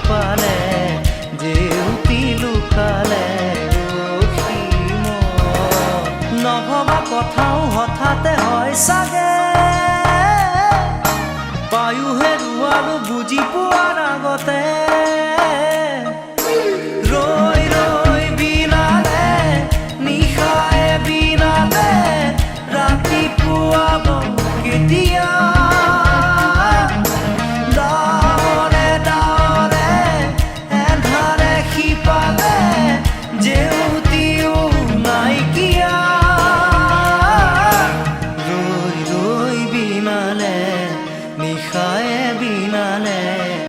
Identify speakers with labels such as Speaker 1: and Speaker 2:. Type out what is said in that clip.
Speaker 1: পালে জেউতি লুকালে অসীম নভবা কথাও হঠাতে হয় চাগে পায়ো হেৰুৱালো বুজি পোৱাৰ আগতে